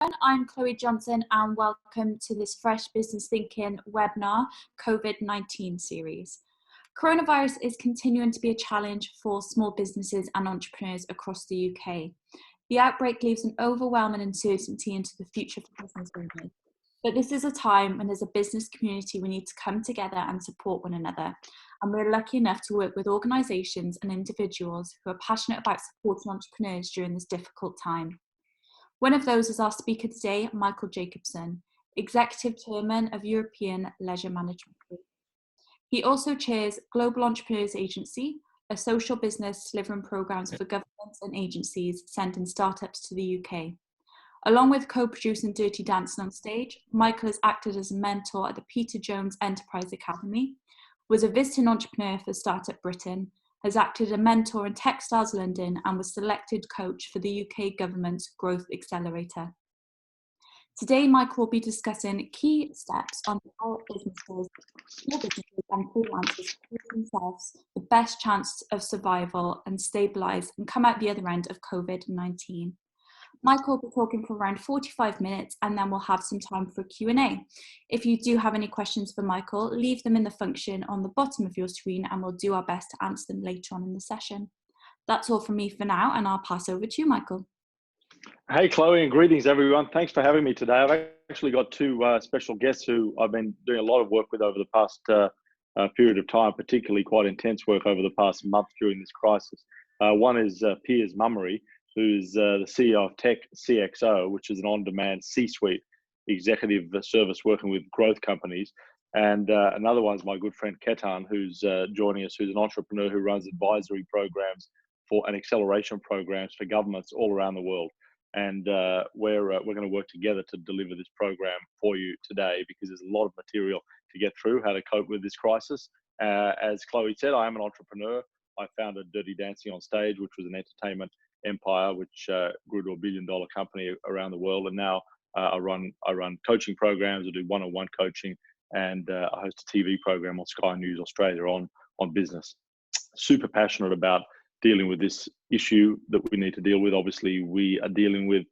I'm Chloe Johnson and welcome to this Fresh Business Thinking webinar COVID-19 series. Coronavirus is continuing to be a challenge for small businesses and entrepreneurs across the UK. The outbreak leaves an overwhelming uncertainty into the future for business owners. But this is a time when as a business community we need to come together and support one another. And we're lucky enough to work with organisations and individuals who are passionate about supporting entrepreneurs during this difficult time. One of those is our speaker today, Michael Jacobsen, Executive Chairman of European Leisure Management Group. He also chairs Global Entrepreneurs Agency, a social business delivering programmes for governments and agencies sending startups to the UK. Along with co-producing Dirty Dancing on Stage, Michael has acted as a mentor at the Peter Jones Enterprise Academy, was a visiting entrepreneur for Startup Britain, has acted as a mentor in Textiles London and was selected coach for the UK government's Growth Accelerator. Today, Michael will be discussing key steps on how small businesses and freelancers give themselves the best chance of survival and stabilise and come out the other end of COVID-19. Michael will be talking for around 45 minutes and then we'll have some time for Q&A. If you do have any questions for Michael, leave them in the function on the bottom of your screen and we'll do our best to answer them later on in the session. That's all from me for now and I'll pass over to you, Michael. Hey Chloe, and greetings everyone. Thanks for having me today. I've actually got two special guests who I've been doing a lot of work with over the past period of time, particularly quite intense work over the past month during this crisis. One is Piers Mummery, who's the CEO of Tech CXO, which is an on-demand C-suite executive service working with growth companies. And another one is my good friend Ketan, who's joining us, who's an entrepreneur who runs advisory programs and acceleration programs for governments all around the world. And we're going to work together to deliver this program for you today because there's a lot of material to get through how to cope with this crisis. As Chloe said, I am an entrepreneur. I founded Dirty Dancing on Stage, which was an entertainment empire which grew to $1 billion company around the world, and now I run coaching programs. I do one-on-one coaching, and I host a TV program on Sky News Australia on business. Super passionate about dealing with this issue that we need to deal with. Obviously, we are dealing with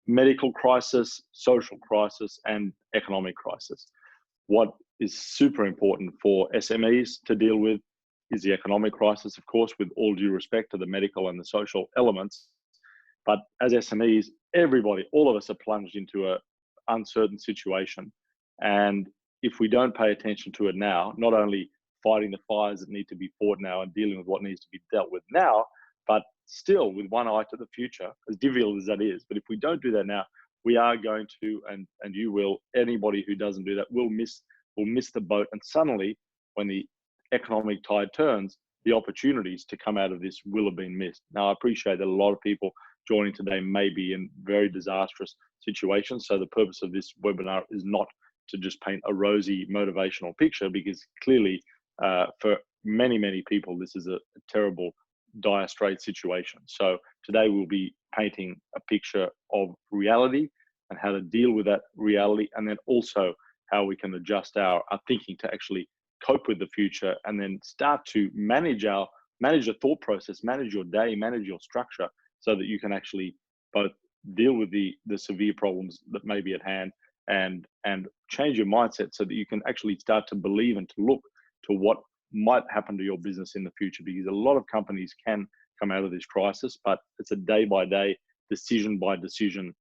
medical crisis, social crisis, and economic crisis. What is super important for SMEs to deal with is the economic crisis, of course, with all due respect to the medical and the social elements. But as SMEs, everybody, all of us are plunged into an uncertain situation. And if we don't pay attention to it now, not only fighting the fires that need to be fought now and dealing with what needs to be dealt with now, but still with one eye to the future, as difficult as that is. But if we don't do that now, we are going to, and you will, anybody who doesn't do that will miss the boat. And suddenly, when the economic tide turns, the opportunities to come out of this will have been missed. Now, I appreciate that a lot of people joining today may be in very disastrous situations. So the purpose of this webinar is not to just paint a rosy motivational picture, because clearly for many, many people, this is a terrible, dire straight situation. So today we'll be painting a picture of reality and how to deal with that reality, and then also how we can adjust our thinking to actually cope with the future, and then start to manage the thought process, manage your day, manage your structure, so that you can actually both deal with the severe problems that may be at hand and change your mindset so that you can actually start to believe and to look to what might happen to your business in the future. Because a lot of companies can come out of this crisis, but it's a day by day, decision by decision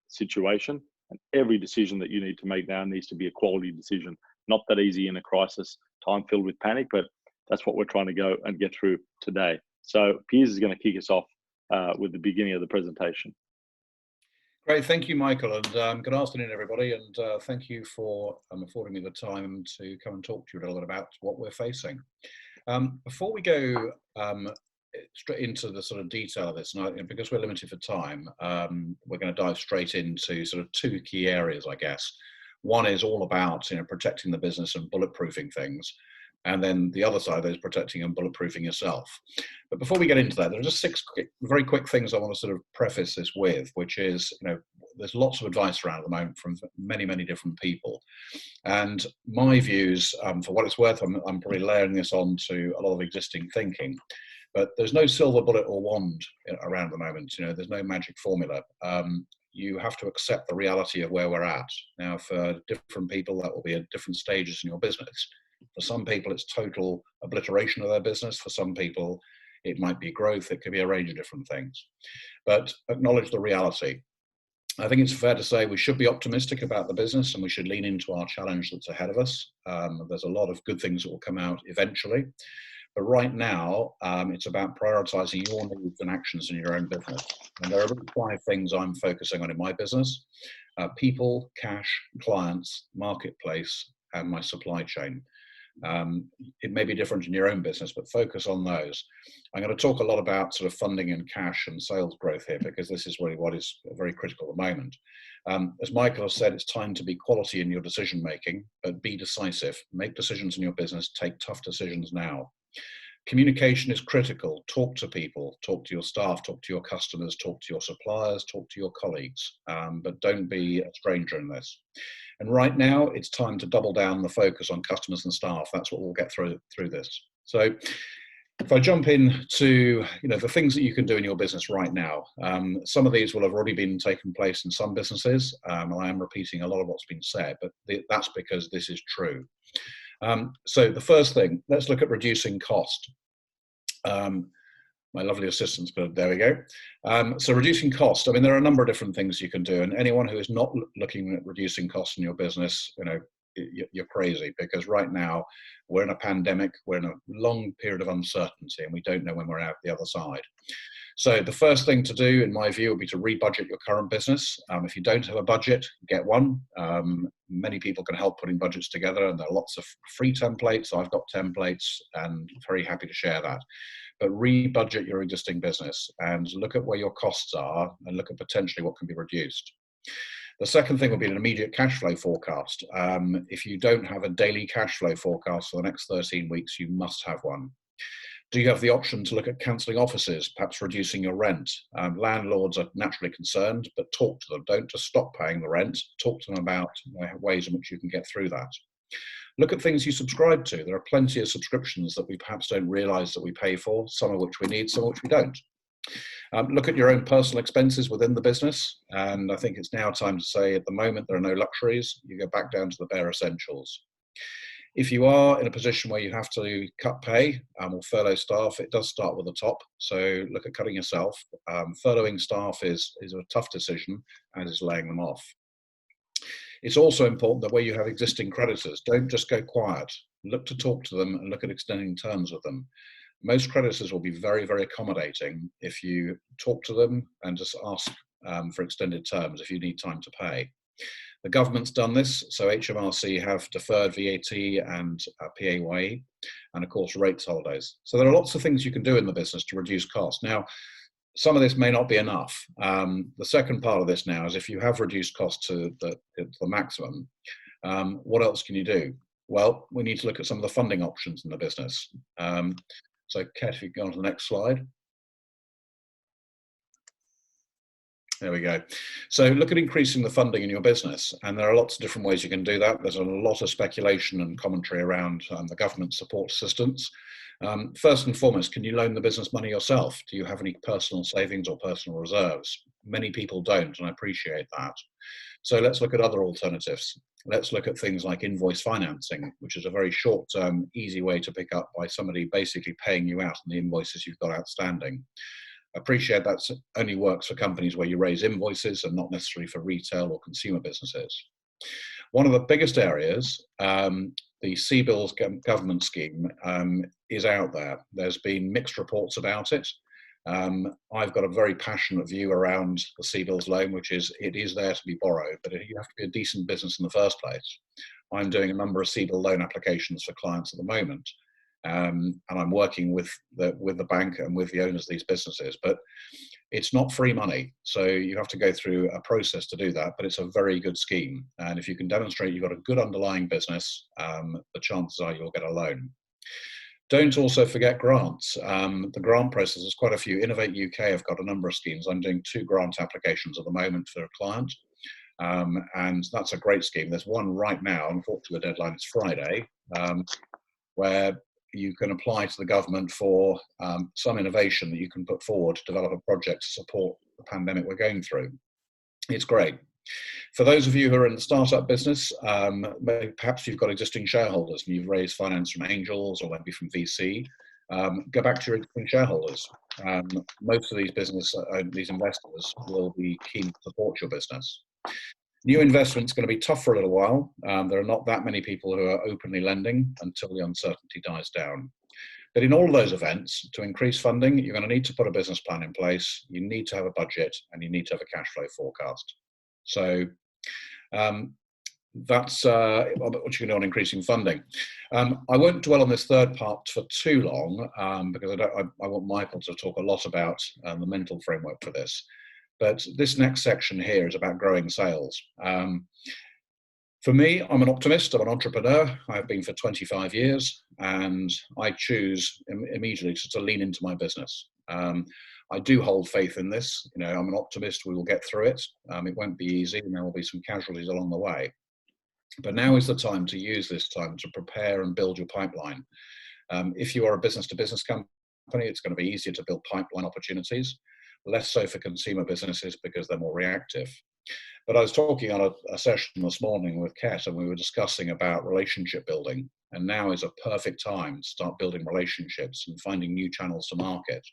situation. And every decision that you need to make now needs to be a quality decision. Not that easy in a crisis time filled with panic, but that's what we're trying to go and get through today. So Piers is going to kick us off with the beginning of the presentation. Great, thank you, Michael, and good afternoon, everybody, and thank you for affording me the time to come and talk to you a little bit about what we're facing. Before we go straight into the sort of detail of this, and because we're limited for time, we're going to dive straight into sort of two key areas, I guess. One is all about protecting the business and bulletproofing things, and then the other side is protecting and bulletproofing yourself. But before we get into that, there are just six very quick things I want to sort of preface this with, which is, there's lots of advice around at the moment from many, many different people. And my views, for what it's worth, I'm probably layering this on to a lot of existing thinking. But there's no silver bullet or wand around at the moment. There's no magic formula. you have to accept the reality of where we're at. Now, for different people, that will be at different stages in your business. For some people, it's total obliteration of their business. For some people, it might be growth. It could be a range of different things. But acknowledge the reality. I think it's fair to say we should be optimistic about the business and we should lean into our challenge that's ahead of us. There's a lot of good things that will come out eventually. But right now, it's about prioritizing your needs and actions in your own business. And there are really 5 things I'm focusing on in my business: people, cash, clients, marketplace, and my supply chain. It may be different in your own business, but focus on those. I'm going to talk a lot about sort of funding and cash and sales growth here, because this is really what is very critical at the moment. As Michael has said, it's time to be quality in your decision making, but be decisive. Make decisions in your business. Take tough decisions now. Communication is critical. Talk to people, talk to your staff, talk to your customers, talk to your suppliers, talk to your colleagues, but don't be a stranger in this. And right now, it's time to double down the focus on customers and staff. That's what we'll get through this. So if I jump into the things that you can do in your business right now, some of these will have already been taken place in some businesses. I am repeating a lot of what's been said, but that's because this is true. So the first thing, let's look at reducing cost. My lovely assistant's good. There we go. So reducing cost. I mean, there are a number of different things you can do, and anyone who is not looking at reducing costs in your business, you're crazy, because right now we're in a pandemic, we're in a long period of uncertainty, and we don't know when we're out the other side. So the first thing to do, in my view, would be to rebudget your current business. If you don't have a budget, get one. Many people can help putting budgets together, and there are lots of free templates. I've got templates and very happy to share that. But rebudget your existing business and look at where your costs are and look at potentially what can be reduced. The second thing will be an immediate cash flow forecast. If you don't have a daily cash flow forecast for the next 13 weeks, you must have one. Do you have the option to look at cancelling offices, perhaps reducing your rent? Landlords are naturally concerned, but talk to them. Don't just stop paying the rent. Talk to them about ways in which you can get through that. Look at things you subscribe to. There are plenty of subscriptions that we perhaps don't realise that we pay for, some of which we need, some of which we don't. Look at your own personal expenses within the business, and I think it's now time to say at the moment there are no luxuries. You go back down to the bare essentials. If you are in a position where you have to cut pay or furlough staff, it does start with the top. So look at cutting yourself. Furloughing staff is a tough decision, as is laying them off. It's also important that where you have existing creditors, don't just go quiet. Look to talk to them and look at extending terms with them. Most creditors will be very, very accommodating if you talk to them and just ask for extended terms if you need time to pay. The government's done this, so HMRC have deferred VAT and PAYE, and of course rates holidays. So there are lots of things you can do in the business to reduce costs. Now, some of this may not be enough. The second part of this now is if you have reduced costs to the maximum, what else can you do? Well, we need to look at some of the funding options in the business. So, Kat, if you go on to the next slide. There we go. So look at increasing the funding in your business, and there are lots of different ways you can do that. There's a lot of speculation and commentary around the government support assistance. First and foremost, can you loan the business money yourself? Do you have any personal savings or personal reserves? Many people don't, and I appreciate that. So let's look at other alternatives. Let's look at things like invoice financing, which is a very short-term, easy way to pick up by somebody basically paying you out on the invoices you've got outstanding. Appreciate that only works for companies where you raise invoices and not necessarily for retail or consumer businesses. One of the biggest areas, the CBILS government scheme, is out there. There's been mixed reports about it. I've got a very passionate view around the CBILS loan, which is it is there to be borrowed, but you have to be a decent business in the first place. I'm doing a number of CBIL loan applications for clients at the moment. And I'm working with the bank and with the owners of these businesses, but it's not free money. So you have to go through a process to do that, but it's a very good scheme. And if you can demonstrate you've got a good underlying business, the chances are you'll get a loan. Don't also forget grants. The grant process is quite a few. Innovate UK have got a number of schemes. I'm doing 2 grant applications at the moment for a client. And that's a great scheme. There's one right now, unfortunately the deadline is Friday, where you can apply to the government for some innovation that you can put forward to develop a project to support the pandemic we're going through. It's great. For those of you who are in the startup business, perhaps you've got existing shareholders and you've raised finance from angels or maybe from VC. Go back to your existing shareholders. Most of these these investors will be keen to support your business. New investment's going to be tough for a little while. There are not that many people who are openly lending until the uncertainty dies down. But in all of those events, to increase funding, you're going to need to put a business plan in place. You need to have a budget and you need to have a cash flow forecast. So that's what you can do on increasing funding. I won't dwell on this third part for too long because I want Michael to talk a lot about the mental framework for this. But this next section here is about growing sales. For me, I'm an optimist, I'm an entrepreneur. I've been for 25 years and I choose immediately to lean into my business. I do hold faith in this. You know, I'm an optimist, we will get through it. It won't be easy and there will be some casualties along the way. But now is the time to use this time to prepare and build your pipeline. If you are a business-to-business company, it's going to be easier to build pipeline opportunities, less so for consumer businesses because they're more reactive. But I was talking on a session this morning with Kat and we were discussing about relationship building, and now is a perfect time to start building relationships and finding new channels to market.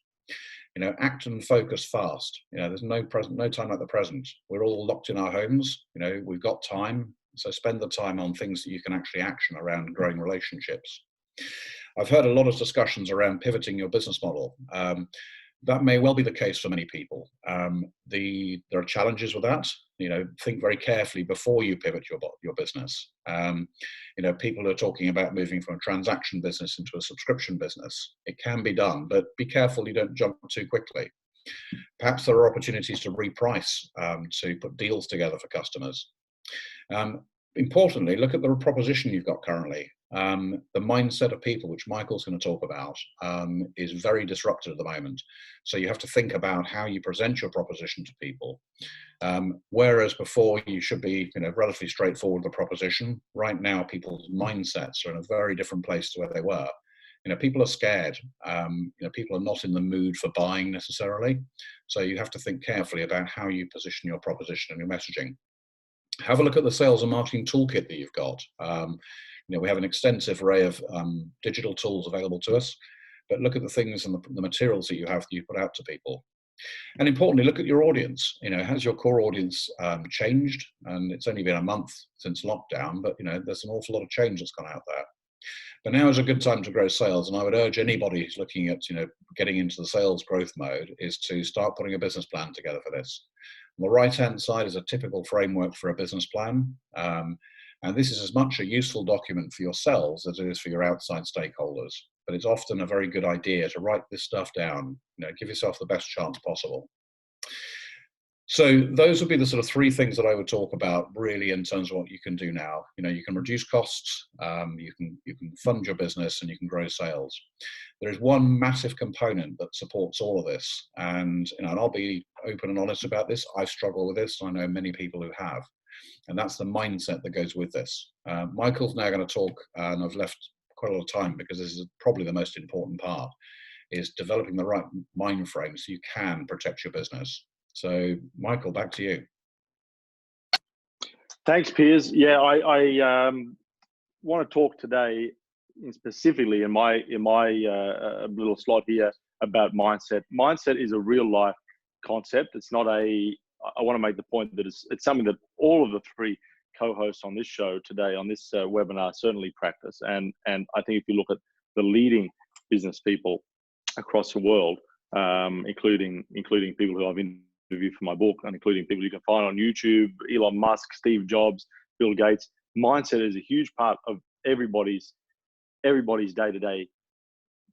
You know, act and focus fast. You know, there's no time like the present. We're all locked in our homes. You know, we've got time, so spend the time on things that you can actually action around growing relationships. I've heard a lot of discussions around pivoting your business model. That may well be the case for many people. There are challenges with that. You know, think very carefully before you pivot your business. You know, people are talking about moving from a transaction business into a subscription business. It can be done, but be careful you don't jump too quickly. Perhaps there are opportunities to reprice, to put deals together for customers. Importantly, look at the proposition you've got currently. The mindset of people, which Michael's going to talk about, is very disrupted at the moment. So you have to think about how you present your proposition to people. Whereas before you should be, you know, relatively straightforward with the proposition. Right now, people's mindsets are in a very different place to where they were. You know, people are scared. You know, people are not in the mood for buying necessarily. So you have to think carefully about how you position your proposition and your messaging. Have a look at the sales and marketing toolkit that you've got. You know, we have an extensive array of digital tools available to us, but look at the things and the materials that you put out to people. And importantly, look at your audience. You know, has your core audience changed? And it's only been a month since lockdown, but you know, there's an awful lot of change that's gone out there. But now is a good time to grow sales, and I would urge anybody who's looking at, you know, getting into the sales growth mode is to start putting a business plan together for this. On the right-hand side is a typical framework for a business plan. And this is as much a useful document for yourselves as it is for your outside stakeholders. But it's often a very good idea to write this stuff down, you know, give yourself the best chance possible. So those would be the sort of three things that I would talk about really in terms of what you can do now. You know, you can reduce costs, you can fund your business, and you can grow sales. There is one massive component that supports all of this. And, you know, and I'll be open and honest about this. I've struggled with this. I know many people who have. And that's the mindset that goes with this. Michael's now going to talk, and I've left quite a lot of time because this is probably the most important part, is developing the right mind frame so you can protect your business. So, Michael, back to you. Thanks, Piers. Yeah, I want to talk today, specifically in my little slot here, about mindset. Mindset is a real life concept. It's not a. I want to make the point that it's something that all of the three co-hosts on this show today, on this webinar, certainly practice. And I think if you look at the leading business people across the world, including people who I've interviewed for my book, and including people you can find on YouTube, Elon Musk, Steve Jobs, Bill Gates, mindset is a huge part of everybody's day-to-day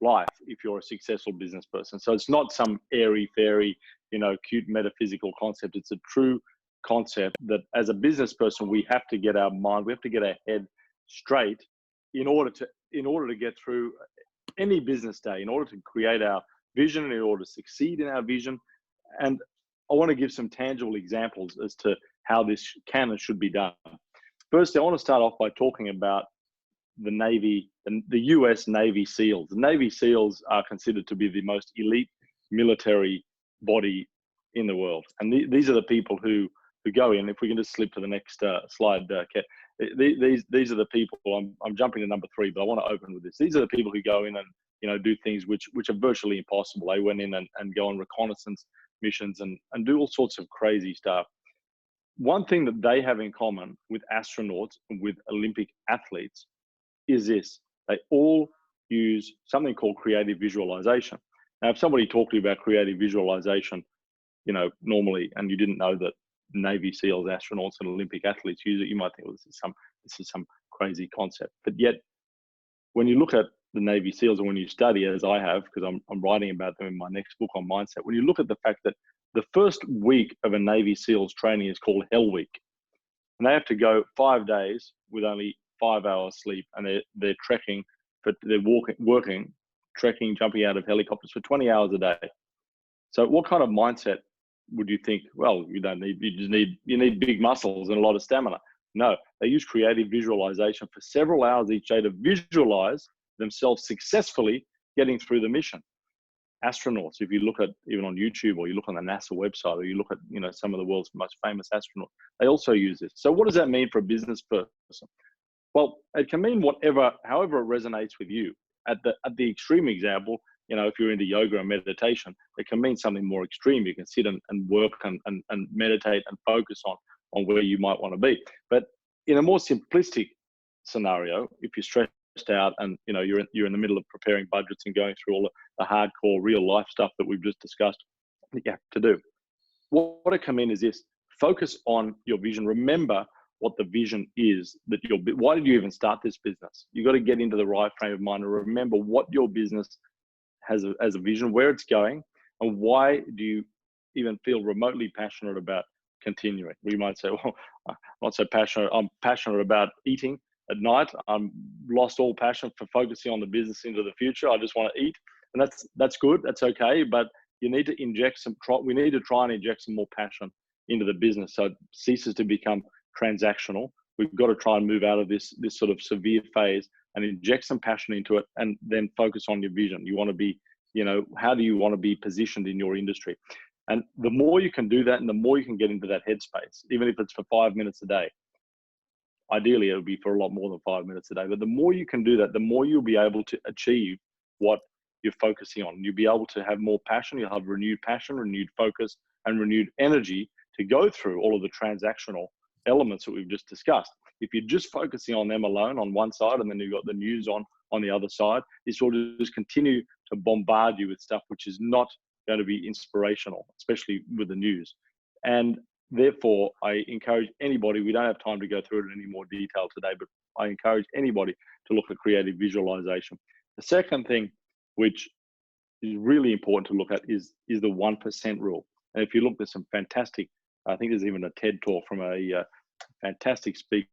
life if you're a successful business person. So it's not some airy-fairy, you know, cute metaphysical concept. It's a true concept that as a business person, we have to get our mind, we have to get our head straight in order to get through any business day, in order to create our vision, in order to succeed in our vision. And I want to give some tangible examples as to how this can and should be done. First, I want to start off by talking about the Navy, the US Navy SEALs. The Navy SEALs are considered to be the most elite military body in the world. And these are the people who who go in. If we can just slip to the next slide, Kat. These are the people. I'm jumping to number 3, but I want to open with this. These are the people who go in and do things which are virtually impossible. They went in and go on reconnaissance missions and do all sorts of crazy stuff. One thing that they have in common with astronauts and with Olympic athletes is this: they all use something called creative visualization. Now, if somebody talked to you about creative visualization, normally, and you didn't know that Navy SEALs, astronauts, and Olympic athletes use it, you might think, well, this is some crazy concept. But yet, when you look at the Navy SEALs, and when you study, as I have, because I'm writing about them in my next book on mindset, when you look at the fact that the first week of a Navy SEALs training is called Hell Week, and they have to go 5 days with only 5 hours sleep, and they're trekking, but they're working, trekking, jumping out of helicopters for 20 hours a day. So, what kind of mindset would you think? Well, you need big muscles and a lot of stamina. No, they use creative visualization for several hours each day to visualize themselves successfully getting through the mission. Astronauts, if you look at even on YouTube, or you look on the NASA website, or you look at some of the world's most famous astronauts, they also use this. So what does that mean for a business person? Well, it can mean however it resonates with you. At the extreme example, if you're into yoga and meditation, it can mean something more extreme. You can sit and work and meditate and focus on where you might want to be. But in a more simplistic scenario, if you're stressed out and you're in the middle of preparing budgets and going through all the hardcore real life stuff that we've just discussed that you have to do, what it can mean is this: focus on your vision. Remember what the vision is why did you even start this business? You got to get into the right frame of mind and remember what your business has as a vision, where it's going, and why do you even feel remotely passionate about continuing. We might say, well, I'm not so passionate. I'm passionate about eating at night. I'm lost all passion for focusing on the business into the future. I just want to eat, and that's good. That's okay. But you need to we need to try and inject some more passion into the business so it ceases to become transactional. We've got to try and move out of this sort of severe phase and inject some passion into it, and then focus on your vision. You want to be, how do you want to be positioned in your industry? And the more you can do that, and the more you can get into that headspace, even if it's for 5 minutes a day, ideally it would be for a lot more than 5 minutes a day, but the more you can do that, the more you'll be able to achieve what you're focusing on. You'll be able to have more passion. You'll have renewed passion, renewed focus, and renewed energy to go through all of the transactional elements that we've just discussed. If you're just focusing on them alone on one side, and then you've got the news on the other side, this will just continue to bombard you with stuff which is not going to be inspirational, especially with the news. And therefore, I encourage anybody, we don't have time to go through it in any more detail today, but I encourage anybody to look at creative visualization. The second thing, which is really important to look at, is the 1% rule. And if you look, there's some fantastic, I think there's even a TED talk from a fantastic speaker,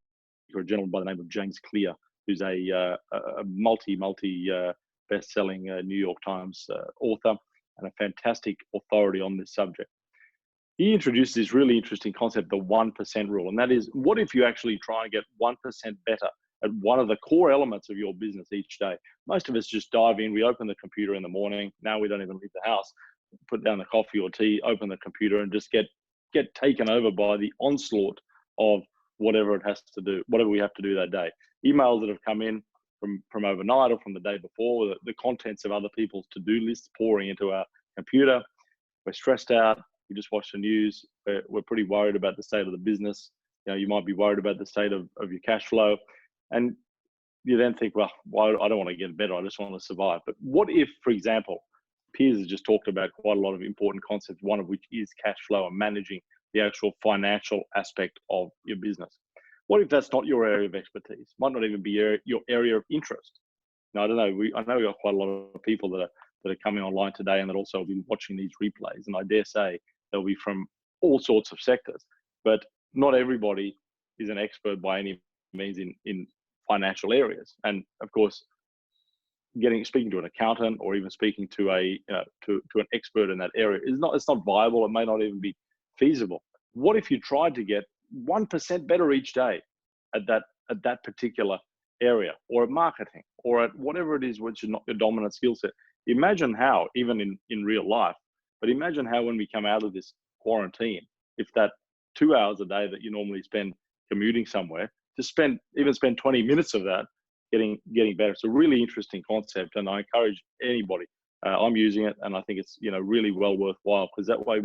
a gentleman by the name of James Clear, who's a multi best-selling New York Times author and a fantastic authority on this subject. He introduced this really interesting concept, the 1% rule. And that is, what if you actually try and get 1% better at one of the core elements of your business each day? Most of us just dive in, we open the computer in the morning, now we don't even leave the house, put down the coffee or tea, open the computer, and just get taken over by the onslaught of whatever it has to do, whatever we have to do that day. Emails that have come in from overnight or from the day before, the contents of other people's to-do lists pouring into our computer. We're stressed out. We just watch the news. We're pretty worried about the state of the business. You might be worried about the state of your cash flow. And you then think, well, I don't want to get better. I just want to survive. But what if, for example, Piers has just talked about quite a lot of important concepts, one of which is cash flow and managing the actual financial aspect of your business. What if that's not your area of expertise? Might not even be your area of interest. Now, I don't know. I know we've got quite a lot of people that are coming online today and that also will be watching these replays. And I dare say they'll be from all sorts of sectors. But not everybody is an expert by any means in financial areas. And of course, speaking to an accountant or even speaking to an expert in that area it's not viable. It may not even be feasible. What if you tried to get 1% better each day at that particular area, or at marketing, or at whatever it is which is not your dominant skill set? Imagine how, even in real life, but imagine how when we come out of this quarantine, if that 2 hours a day that you normally spend commuting somewhere, to spend 20 minutes of that getting better. It's a really interesting concept, and I encourage anybody. I'm using it, and I think it's really well worthwhile, because that way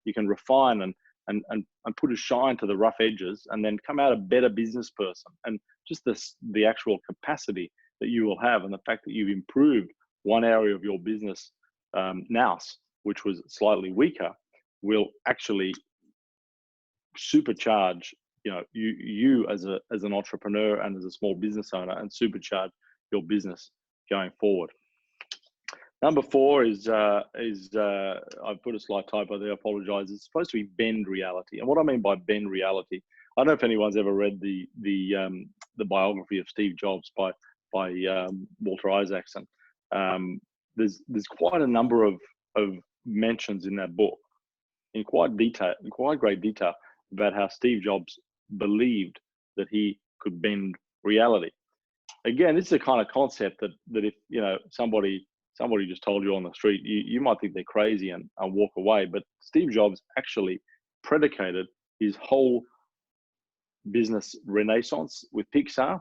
you can refine and put a shine to the rough edges, and then come out a better business person. And just the actual capacity that you will have, and the fact that you've improved one area of your business, nous, which was slightly weaker, will actually supercharge you as an entrepreneur and as a small business owner, and supercharge your business going forward. Number 4 is I've put a slight typo there, I apologize. It's supposed to be bend reality. And what I mean by bend reality, I don't know if anyone's ever read the biography of Steve Jobs by Walter Isaacson. There's quite a number of mentions in that book, in quite great detail, about how Steve Jobs believed that he could bend reality. Again, this is a kind of concept that if somebody just told you on the street, you might think they're crazy and walk away. But Steve Jobs actually predicated his whole business renaissance with Pixar,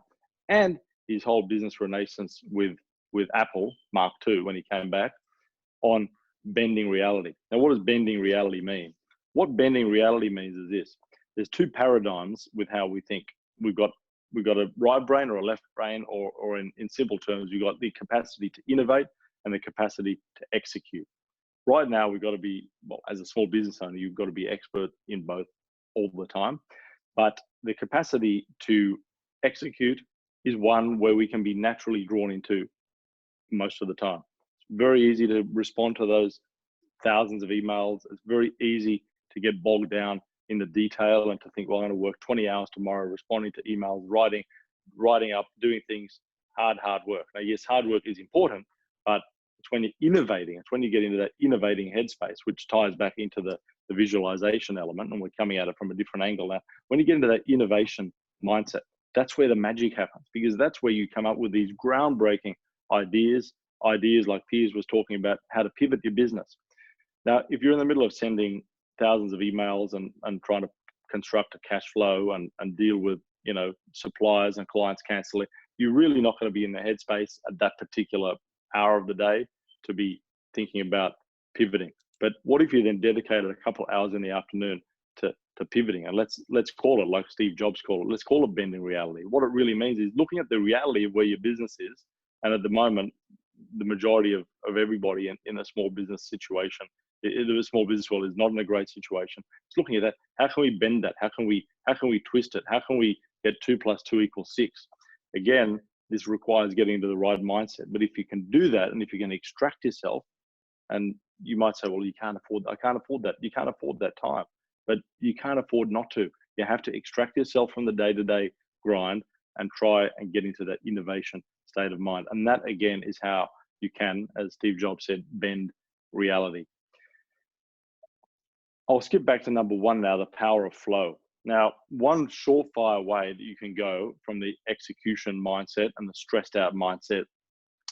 and his whole business renaissance with Apple Mark II, when he came back, on bending reality. Now, what does bending reality mean? What bending reality means is this: there's 2 paradigms with how we think. We've got a right brain or a left brain, or in simple terms, you've got the capacity to innovate and the capacity to execute. Right now, we've got to be, as a small business owner, you've got to be expert in both all the time. But the capacity to execute is one where we can be naturally drawn into most of the time. It's very easy to respond to those thousands of emails. It's very easy to get bogged down in the detail and to think, well, I'm going to work 20 hours tomorrow responding to emails, writing up, doing things, hard work. Now, yes, hard work is important, but it's when you're innovating, it's when you get into that innovating headspace, which ties back into the visualization element, and we're coming at it from a different angle now. When you get into that innovation mindset, that's where the magic happens, because that's where you come up with these groundbreaking ideas like Piers was talking about, how to pivot your business. Now, if you're in the middle of sending thousands of emails and trying to construct a cash flow and deal with suppliers and clients canceling, you're really not going to be in the headspace at that particular hour of the day to be thinking about pivoting. But what if you then dedicated a couple of hours in the afternoon to pivoting? And let's call it like Steve Jobs called it. Let's call it bending reality. What it really means is looking at the reality of where your business is. And at the moment, the majority of everybody in a small business situation, the small business world, is not in a great situation. It's looking at that. How can we bend that? How can we twist it? How can we get 2 + 2 = 6? Again, this requires getting into the right mindset. But if you can do that, and if you can extract yourself, and you might say, well, I can't afford that. You can't afford that time, but you can't afford not to. You have to extract yourself from the day-to-day grind and try and get into that innovation state of mind. And that, again, is how you can, as Steve Jobs said, bend reality. I'll skip back to number 1 now, the power of flow. Now, one surefire way that you can go from the execution mindset and the stressed out mindset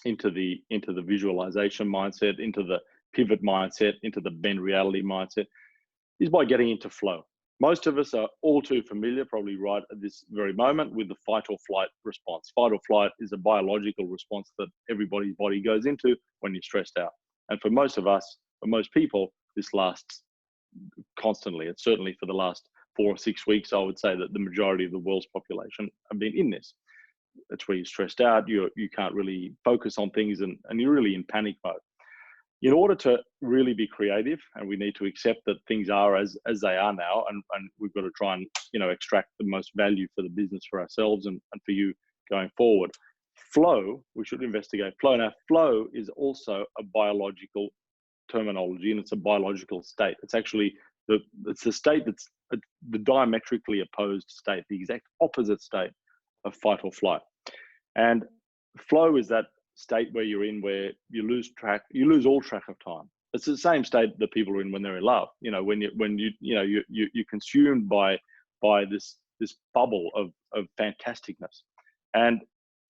into the visualization mindset, into the pivot mindset, into the bend reality mindset, is by getting into flow. Most of us are all too familiar, probably right at this very moment, with the fight or flight response. Fight or flight is a biological response that everybody's body goes into when you're stressed out. And for most of us, for most people, this lasts constantly. It's certainly for the last 4 or 6 weeks, I would say that the majority of the world's population have been in this. It's where you're stressed out, you can't really focus on things, and you're really in panic mode. In order to really be creative, and we need to accept that things are as they are now, and we've got to try and extract the most value for the business, for ourselves, and for you going forward. Flow, we should investigate flow. Now, flow is also a biological terminology, and it's a biological state. It's actually it's a state that's the diametrically opposed state, the exact opposite state of fight or flight. And flow is that state where you're in, where you lose all track of time. It's the same state that people are in when they're in love. When you're consumed by this bubble of fantasticness. And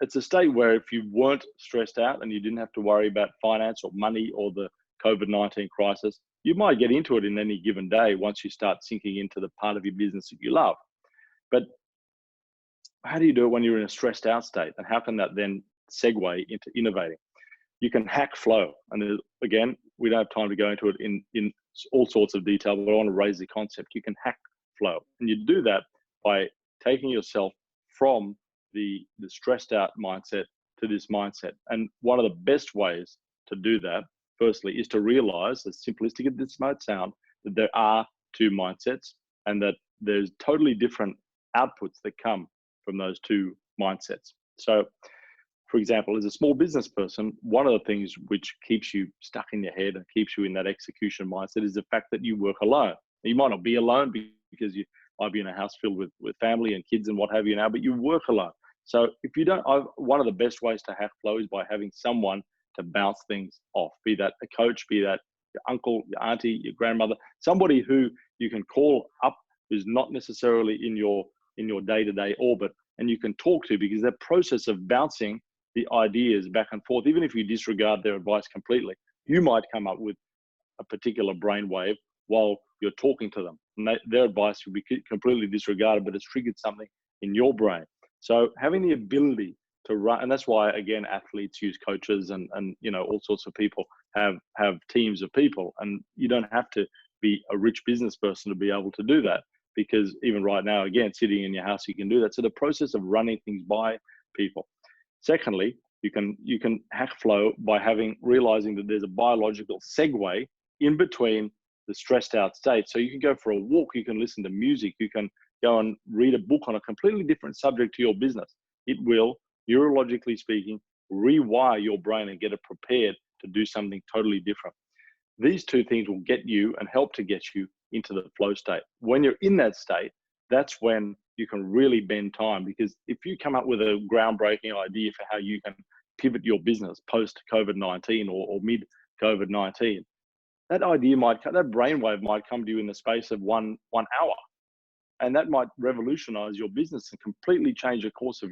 it's a state where if you weren't stressed out and you didn't have to worry about finance or money or the COVID-19 crisis, You might get into it in any given day once you start sinking into the part of your business that you love. But how do you do it when you're in a stressed out state? And how can that then segue into innovating? You can hack flow. And again, we don't have time to go into it in all sorts of detail, but I want to raise the concept. You can hack flow. And you do that by taking yourself from the stressed out mindset to this mindset. And one of the best ways to do that, firstly, is to realize, as simplistic as this might sound, that there are two mindsets and that there's totally different outputs that come from those two mindsets. So, for example, as a small business person, one of the things which keeps you stuck in your head and keeps you in that execution mindset is the fact that you work alone. You might not be alone because you might be in a house filled with family and kids and what have you now, but you work alone. So if you don't, one of the best ways to hack flow is by having someone to bounce things off, be that a coach, be that your uncle, your auntie, your grandmother, somebody who you can call up who's not necessarily in your day-to-day orbit and you can talk to, because that process of bouncing the ideas back and forth, even if you disregard their advice completely, you might come up with a particular brainwave while you're talking to them. And their advice will be completely disregarded, but it's triggered something in your brain. So having the ability to run, and that's why, again, athletes use coaches and all sorts of people have teams of people. And you don't have to be a rich business person to be able to do that, because even right now, again, sitting in your house, you can do that. So the process of running things by people. Secondly, you can hack flow by realizing that there's a biological segue in between the stressed out state. So you can go for a walk, you can listen to music, you can go and read a book on a completely different subject to your business. It will, neurologically speaking, rewire your brain and get it prepared to do something totally different. These two things will get you and help to get you into the flow state. When you're in that state, that's when you can really bend time, because if you come up with a groundbreaking idea for how you can pivot your business post COVID-19 or mid COVID-19, that brainwave might come to you in the space of one hour, and that might revolutionize your business and completely change the course of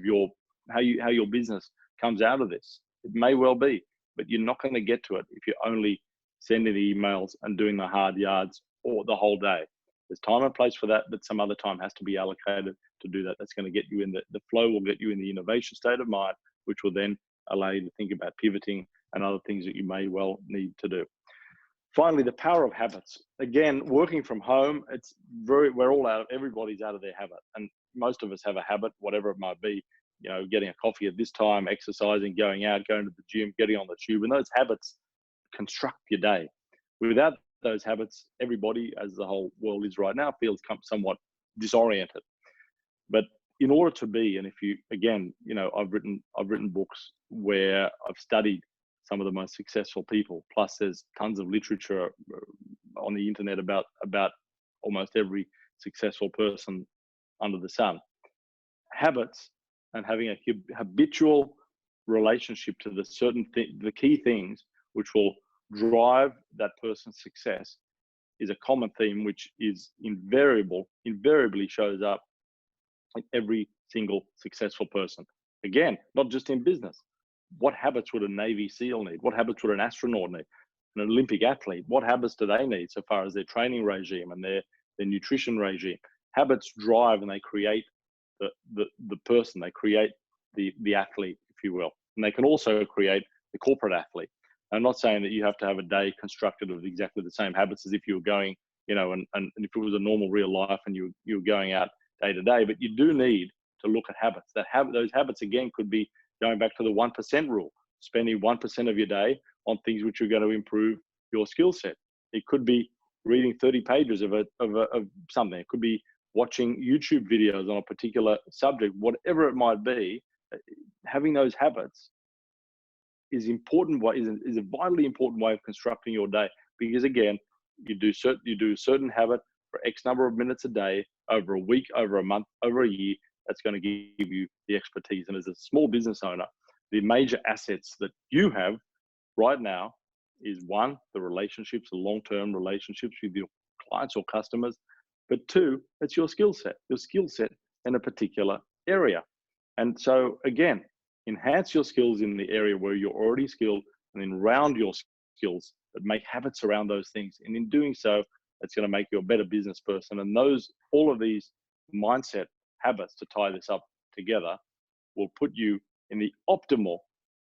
how your business comes out of this. It may well be, but you're not going to get to it if you're only sending the emails and doing the hard yards or the whole day. There's time and place for that, but some other time has to be allocated to do that. That's going to get you in the flow, will get you in the innovation state of mind, which will then allow you to think about pivoting and other things that you may well need to do. Finally, the power of habits. Again, working from home, everybody's out of their habit. And most of us have a habit, whatever it might be, getting a coffee at this time, exercising, going out, going to the gym, getting on the tube. And those habits construct your day. Without those habits, everybody, as the whole world is right now, feels somewhat disoriented. But in order to be, and if you, again, I've written books where I've studied some of the most successful people, plus there's tons of literature on the internet about almost every successful person under the sun. Habits and having a habitual relationship to the key things which will drive that person's success is a common theme which is invariably shows up in every single successful person. Again, not just in business. What habits would a Navy SEAL need? What habits would an astronaut need? An Olympic athlete, what habits do they need so far as their training regime and their nutrition regime? Habits drive and they create the person, they create the athlete, if you will. And they can also create the corporate athlete. I'm not saying that you have to have a day constructed of exactly the same habits as if you were going, and if it was a normal real life and you were going out day to day, but you do need to look at habits. Those habits, again, could be going back to the 1% rule, spending 1% of your day on things which are going to improve your skill set. It could be reading 30 pages of something. It could be watching YouTube videos on a particular subject, whatever it might be. Having those habits is important. Is a vitally important way of constructing your day, because again, you do a certain habit for X number of minutes a day, over a week, over a month, over a year. That's going to give you the expertise. And as a small business owner, the major assets that you have right now is one, the relationships, the long-term relationships with your clients or customers, but two, it's your skill set in a particular area. And so again, enhance your skills in the area where you're already skilled, and then round your skills but make habits around those things. And in doing so, it's going to make you a better business person. And all of these mindset habits, to tie this up together, will put you in the optimal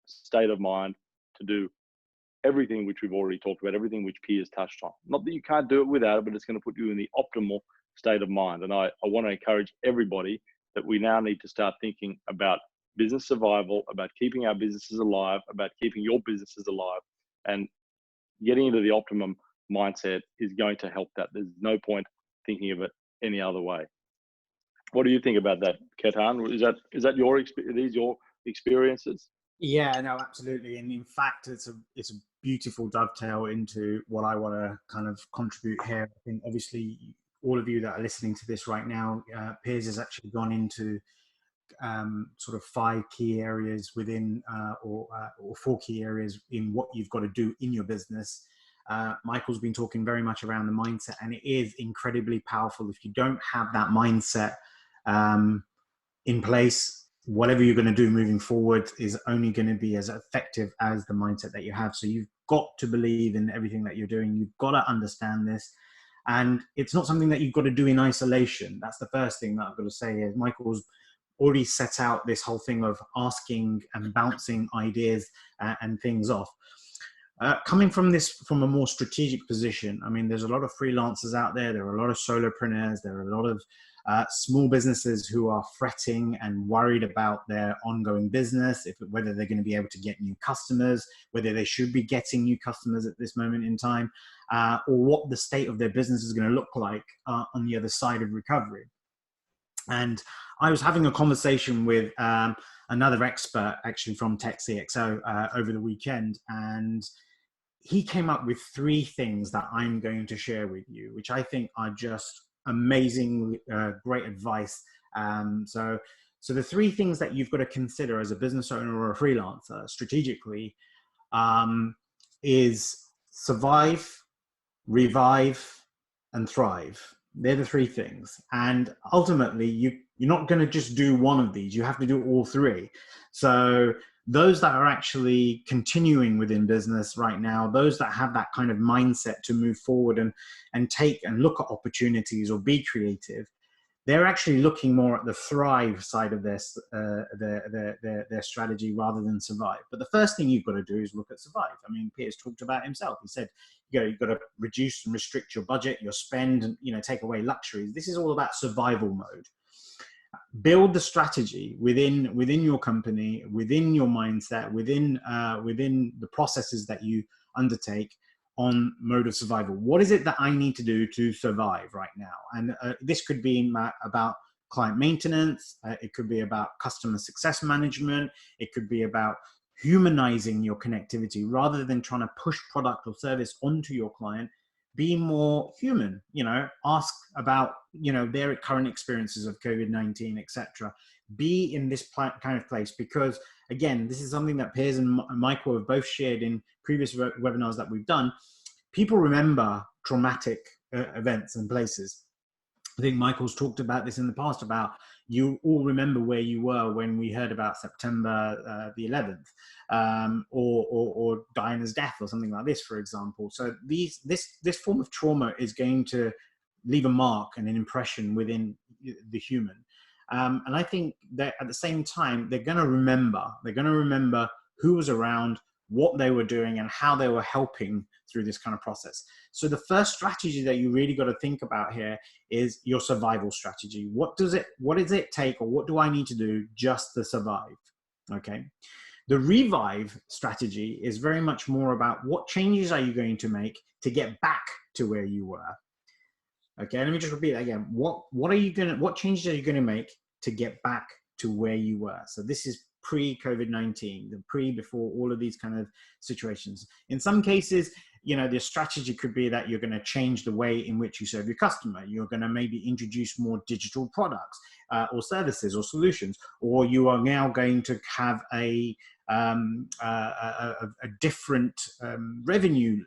state of mind to do everything which we've already talked about, everything which Piers touched on. Not that you can't do it without it, but it's going to put you in the optimal state of mind. And I want to encourage everybody that we now need to start thinking about business survival, about keeping our businesses alive, about keeping your businesses alive, and getting into the optimum mindset is going to help that. There's no point thinking of it any other way. What do you think about that, Ketan? Is that your experiences? Yeah, no, absolutely. And in fact, it's a beautiful dovetail into what I want to kind of contribute here. I think obviously all of you that are listening to this right now, Piers has actually gone into sort of 5 key areas within, or 4 key areas in what you've got to do in your business. Michael's been talking very much around the mindset, and it is incredibly powerful. If you don't have that mindset in place, whatever you're going to do moving forward is only going to be as effective as the mindset that you have. So you've got to believe in everything that you're doing. You've got to understand this. And it's not something that you've got to do in isolation. That's the first thing that I've got to say is Michael's already set out this whole thing of asking and bouncing ideas and things off. Coming from a more strategic position, I mean, there's a lot of freelancers out there. There are a lot of solopreneurs. There are a lot of small businesses who are fretting and worried about their ongoing business, whether they're going to be able to get new customers, whether they should be getting new customers at this moment in time, or what the state of their business is going to look like on the other side of recovery. And I was having a conversation with another expert, actually from TechCXO, over the weekend, and he came up with 3 things that I'm going to share with you, which I think are just amazing, great advice. So the 3 things that you've got to consider as a business owner or a freelancer strategically is survive, revive, and thrive. They're the 3 things. And ultimately, you're not going to just do one of these. You have to do all 3. So those that are actually continuing within business right now, those that have that kind of mindset to move forward and take and look at opportunities or be creative, they're actually looking more at the thrive side of their strategy rather than survive. But the first thing you've got to do is look at survive. I mean, Piers talked about himself. He said, you've got to reduce and restrict your budget, your spend, and take away luxuries. This is all about survival mode. Build the strategy within your company, within your mindset, within the processes that you undertake on mode of survival. What is it that I need to do to survive right now? And this could be about client maintenance. It could be about customer success management. It could be about humanizing your connectivity rather than trying to push product or service onto your client. Be more human, ask about, their current experiences of COVID-19, etc. Be in this kind of place, because again, this is something that Piers and Michael have both shared in previous webinars that we've done. People remember traumatic events and places. I think Michael's talked about this in the past, about you all remember where you were when we heard about September the 11th, or Diana's death or something like this, for example. So this form of trauma is going to leave a mark and an impression within the human. And I think that at the same time, they're going to remember who was around, what they were doing, and how they were helping through this kind of process. So the first strategy that you really got to think about here is your survival strategy. What does it take, or what do I need to do just to survive? Okay. The revive strategy is very much more about what changes are you going to make to get back to where you were. Okay, let me just repeat that again. What changes are you going to make to get back to where you were? So this is pre-COVID-19, before all of these kind of situations. In some cases, the strategy could be that you're going to change the way in which you serve your customer. You're going to maybe introduce more digital products or services or solutions, or you are now going to have a different revenue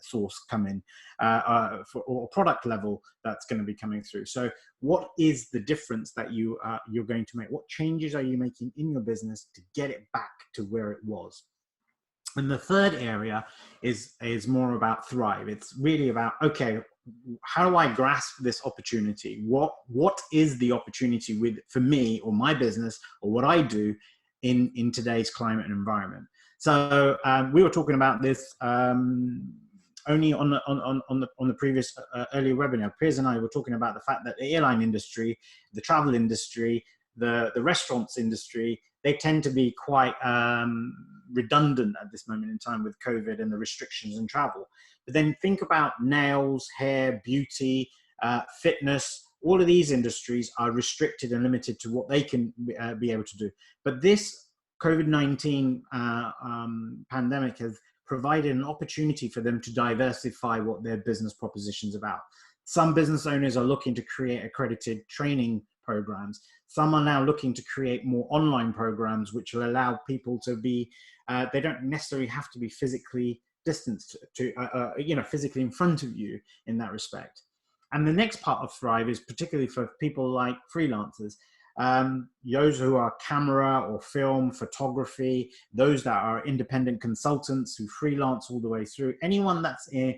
source come in, or product level that's going to be coming through. So what is the difference that you're going to make? What changes are you making in your business to get it back to where it was? And the third area is more about thrive. It's really about, okay, how do I grasp this opportunity? What is the opportunity for me or my business or what I do in today's climate and environment? So we were talking about this only on the previous earlier webinar. Piers and I were talking about the fact that the airline industry, the travel industry, the restaurants industry, they tend to be quite redundant at this moment in time with COVID and the restrictions in travel. But then think about nails, hair, beauty, fitness. All of these industries are restricted and limited to what they can be able to do. But this COVID-19 pandemic has provided an opportunity for them to diversify what their business proposition's about. Some business owners are looking to create accredited training programs. Some are now looking to create more online programs, which will allow people to be, they don't necessarily have to be physically distanced physically in front of you in that respect. And the next part of Thrive is particularly for people like freelancers, those who are camera or film, photography, those that are independent consultants who freelance all the way through, anyone that's a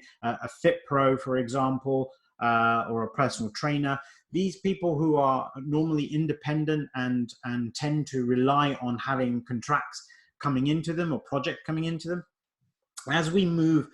fit pro, for example, or a personal trainer. These people who are normally independent and tend to rely on having contracts coming into them or project coming into them. As we move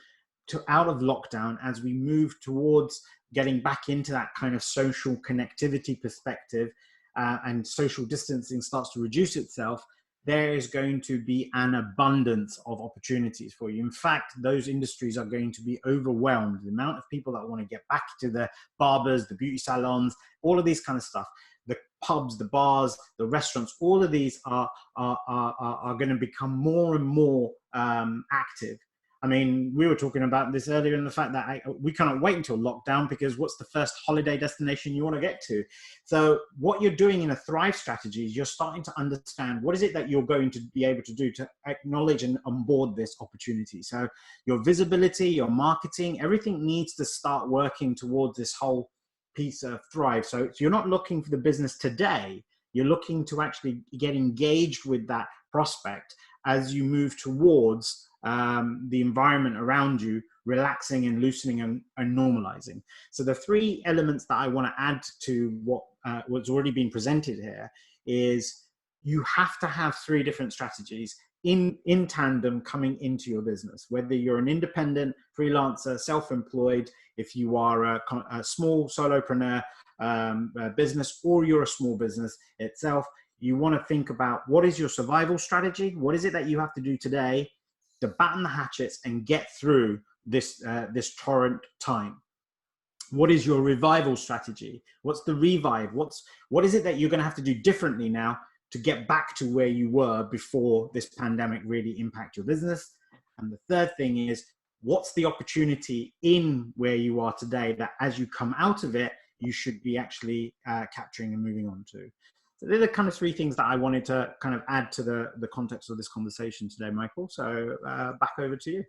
out of lockdown, as we move towards getting back into that kind of social connectivity perspective, and social distancing starts to reduce itself, there is going to be an abundance of opportunities for you. In fact, those industries are going to be overwhelmed. The amount of people that want to get back to the barbers, the beauty salons, all of these kind of stuff, the pubs, the bars, the restaurants, all of these are going to become more and more active. I mean, we were talking about this earlier in the fact that we cannot wait until lockdown, because what's the first holiday destination you want to get to? So what you're doing in a Thrive strategy is you're starting to understand what is it that you're going to be able to do to acknowledge and onboard this opportunity. So your visibility, your marketing, everything needs to start working towards this whole piece of Thrive. So you're not looking for the business today, you're looking to actually get engaged with that prospect as you move towards the environment around you relaxing and loosening and normalizing. So the three elements that I want to add to what's already been presented here is you have to have three different strategies in tandem coming into your business, whether you're an independent freelancer, self-employed, if you are a small solopreneur business, or you're a small business itself. You want to think about what is your survival strategy, what is it that you have to do today to batten the hatchets and get through this torrent time. What is your revival strategy? What's the revive? What is it that you're going to have to do differently now to get back to where you were before this pandemic really impact your business? And the third thing is, what's the opportunity in where you are today that as you come out of it, you should be actually capturing and moving on to? So they're the kind of three things that I wanted to kind of add to the context of this conversation today, Michael. So back over to you.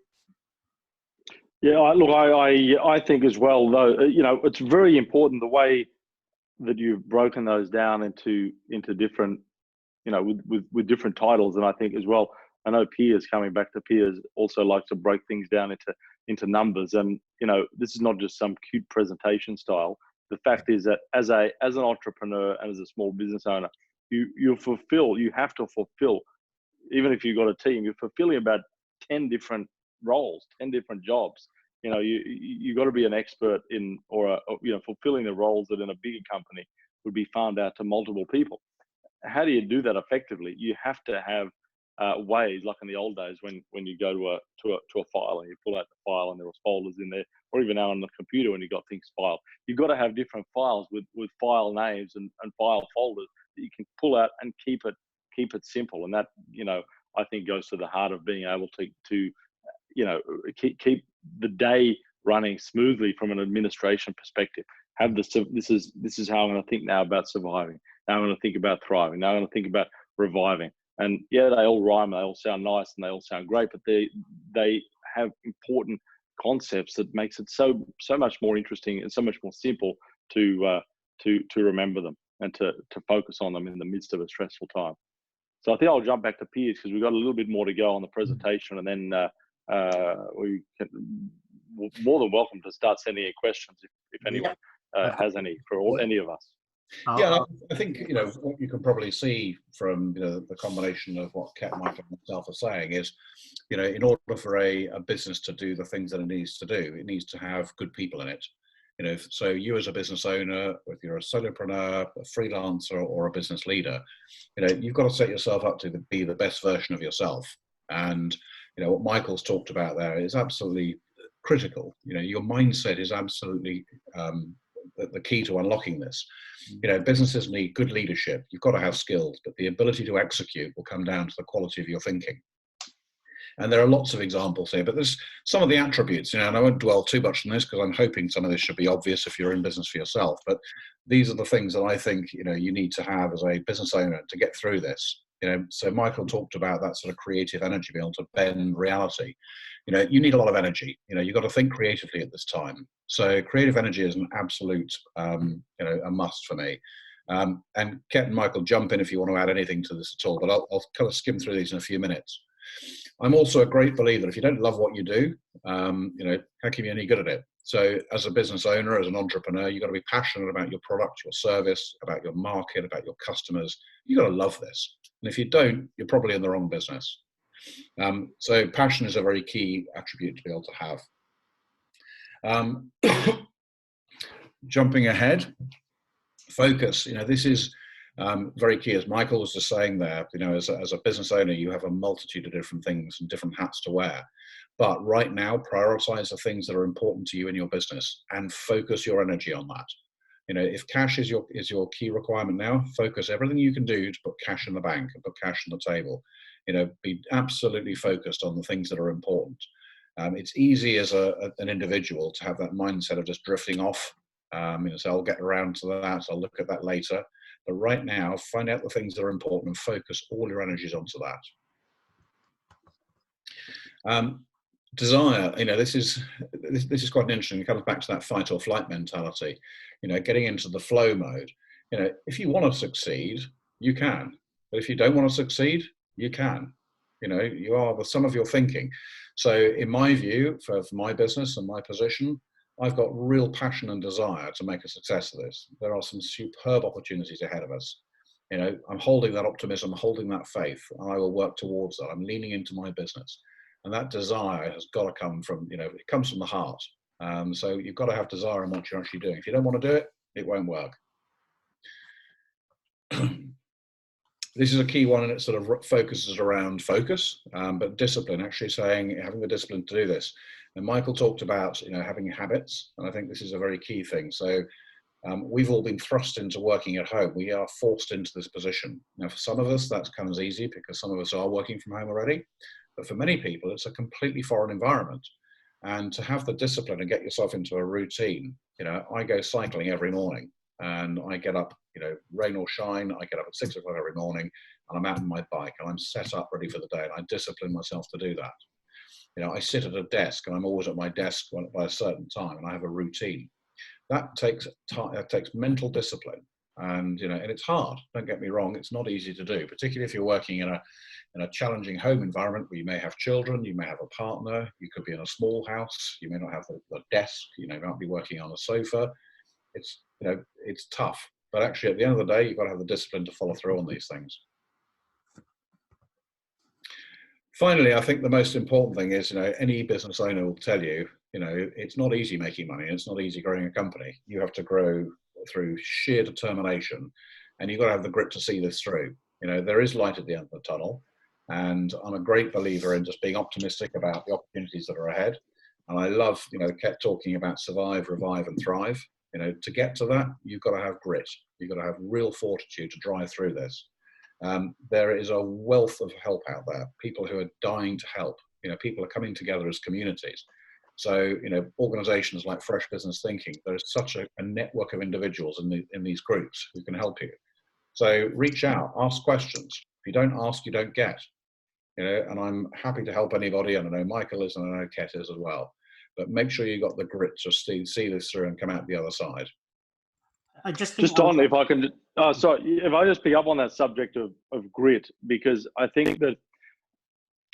Yeah, look, I think as well, though, it's very important the way that you've broken those down into different, with different titles. And I think as well, I know Piers, coming back to Piers, also likes to break things down into numbers. And, this is not just some cute presentation style. The fact is that as an entrepreneur and as a small business owner, you have to fulfill, even if you've got a team, you're fulfilling about 10 different roles, 10 different jobs. You got to be an expert in, or fulfilling the roles that in a bigger company would be farmed out to multiple people. How do you do that effectively? You have to have ways, like in the old days when you go to a file and you pull out the file and there was folders in there, or even now on the computer when you got things filed. You've got to have different files with file names and file folders that you can pull out and keep it simple. And that, I think goes to the heart of being able to keep the day running smoothly from an administration perspective. This is how I'm going to think now about surviving. Now I'm going to think about thriving. Now I'm going to think about reviving. And yeah, they all rhyme, they all sound nice, and they all sound great, but they have important concepts that makes it so much more interesting and so much more simple to remember them and to focus on them in the midst of a stressful time. So I think I'll jump back to Piers because we've got a little bit more to go on the presentation, and then we can, more than welcome to start sending in questions if anyone has any for any of us. Yeah, I think what you can probably see from the combination of what Kat, Michael, and myself are saying is, in order for a business to do the things that it needs to do, it needs to have good people in it. So you as a business owner, if you're a solopreneur, a freelancer, or a business leader, you've got to set yourself up to be the best version of yourself. And what Michael's talked about there is absolutely critical. Your mindset is absolutely the key to unlocking this. Businesses need good leadership. You've got to have skills, but the ability to execute will come down to the quality of your thinking. And there are lots of examples here, but there's some of the attributes, and I won't dwell too much on this because I'm hoping some of this should be obvious if you're in business for yourself. But these are the things that I think, you need to have as a business owner to get through this. So Michael talked about that sort of creative energy, being able to bend reality. You need a lot of energy. You've got to think creatively at this time. So creative energy is an absolute, a must for me. And Kat and Michael, jump in if you want to add anything to this at all, but I'll kind of skim through these in a few minutes. I'm also a great believer that if you don't love what you do, how can you be any good at it? So as a business owner, as an entrepreneur, you've got to be passionate about your product, your service, about your market, about your customers. You've got to love this. And if you don't, you're probably in the wrong business. So passion is a very key attribute to be able to have. Jumping ahead, focus. This is very key, as Michael was just saying there. As a business owner, you have a multitude of different things and different hats to wear. But right now, prioritize the things that are important to you in your business and focus your energy on that. If cash is your key requirement now, focus everything you can do to put cash in the bank and put cash on the table. Be absolutely focused on the things that are important. It's easy as an individual to have that mindset of just drifting off. So I'll get around to that. I'll look at that later. But right now, find out the things that are important and focus all your energies onto that. Desire, this is quite interesting. It comes back to that fight or flight mentality. Getting into the flow mode. If you want to succeed, you can. But if you don't want to succeed, you can. You are the sum of your thinking. So in my view, for my business and my position, I've got real passion and desire to make a success of this. There are some superb opportunities ahead of us. I'm holding that optimism, holding that faith, and I will work towards that. I'm leaning into my business. And that desire has got to come from, it comes from the heart. So you've got to have desire in what you're actually doing. If you don't want to do it, it won't work. This is a key one, and it sort of focuses around focus, but discipline, actually having the discipline to do this. And Michael talked about, having habits, and I think this is a very key thing. So we've all been thrust into working at home. We are forced into this position. Now, for some of us, that comes easy because some of us are working from home already. But for many people, it's a completely foreign environment. And to have the discipline and get yourself into a routine, I go cycling every morning, and I get up, rain or shine, I get up at 6 o'clock every morning, and I'm out on my bike, and I'm set up ready for the day, and I discipline myself to do that. I sit at a desk, and I'm always at my desk by a certain time, and I have a routine. That takes time, that takes mental discipline, and and it's hard. Don't get me wrong; it's not easy to do, particularly if you're working in a challenging home environment where you may have children, you may have a partner, you could be in a small house, you may not have the desk, you might be working on a sofa. It's tough, but actually at the end of the day, you've got to have the discipline to follow through on these things. Finally, I think the most important thing is, any business owner will tell you, it's not easy making money. It's not easy growing a company. You have to grow through sheer determination, and you've got to have the grit to see this through. There is light at the end of the tunnel, and I'm a great believer in just being optimistic about the opportunities that are ahead. And I love, kept talking about survive, revive, and thrive. To get to that, you've got to have grit. You've got to have real fortitude to drive through this. There is a wealth of help out there, people who are dying to help. People are coming together as communities. So, organizations like Fresh Business Thinking, there's such a network of individuals in these groups who can help you. So reach out, ask questions. If you don't ask, you don't get. And I'm happy to help anybody, and I know Michael is, and I know Ket is as well. But make sure you've got the grit to see this through and come out the other side. I just think Just on, if I can, sorry, if I just pick up on that subject of grit, because I think that,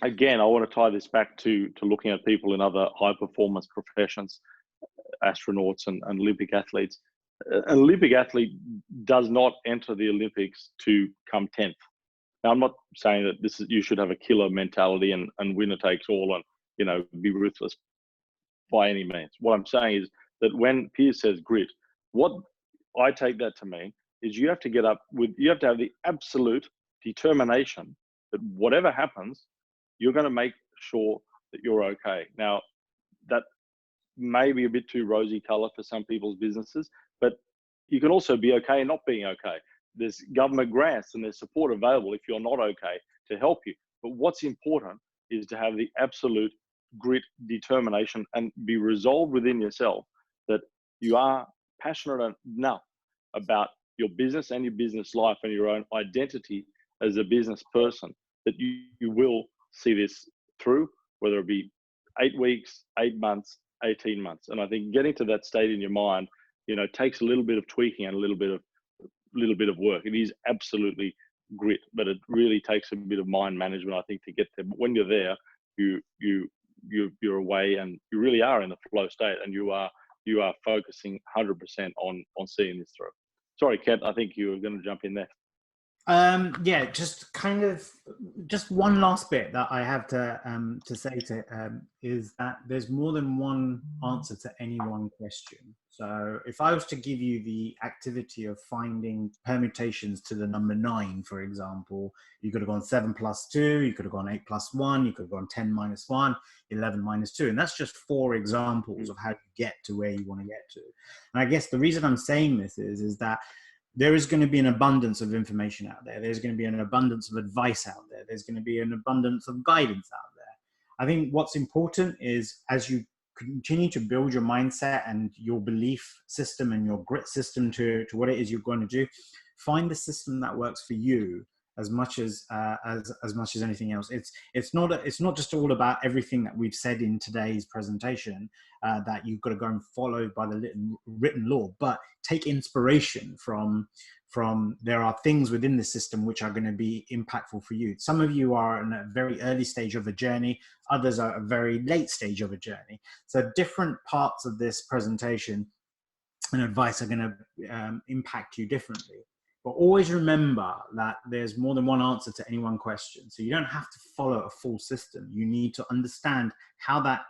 again, I want to tie this back to looking at people in other high performance professions, astronauts and Olympic athletes. An Olympic athlete does not enter the Olympics to come 10th. Now, I'm not saying that you should have a killer mentality and winner takes all and, be ruthless by any means. What I'm saying is that when Piers says grit, what I take that to mean is you have to you have to have the absolute determination that whatever happens, you're going to make sure that you're okay. Now, that may be a bit too rosy color for some people's businesses, but you can also be okay not being okay. There's government grants and there's support available if you're not okay to help you. But what's important is to have the absolute grit, determination, and be resolved within yourself that you are passionate enough about your business and your business life and your own identity as a business person that you will see this through, whether it be 8 weeks, 8 months, 18 months. And I think getting to that state in your mind, takes a little bit of tweaking and a little bit of work. It is absolutely grit, but it really takes a bit of mind management, I think, to get there. But when you're there, you're away and you really are in the flow state, and you are focusing 100% on seeing this through. Sorry, Kat, I think you were going to jump in there. Yeah, just one last bit that I have to say is that there's more than one answer to any one question. So if I was to give you the activity of finding permutations to the number 9, for example, you could have gone 7 plus 2, you could have gone 8 plus 1, you could have gone 10 minus 1, 11 minus 2. And that's just 4 examples of how you get to where you want to get to. And I guess the reason I'm saying this is that there is going to be an abundance of information out there. There's going to be an abundance of advice out there. There's going to be an abundance of guidance out there. I think what's important is, as you continue to build your mindset and your belief system and your grit system to what it is you're going to do, find the system that works for you as much as anything else. It's not just all about everything that we've said in today's presentation that you've got to go and follow by the written law, but take inspiration from there are things within the system which are going to be impactful for you. Some of you are in a very early stage of a journey, others are at a very late stage of a journey. So different parts of this presentation and advice are going to impact you differently. But always remember that there's more than one answer to any one question. So you don't have to follow a full system. You need to understand how that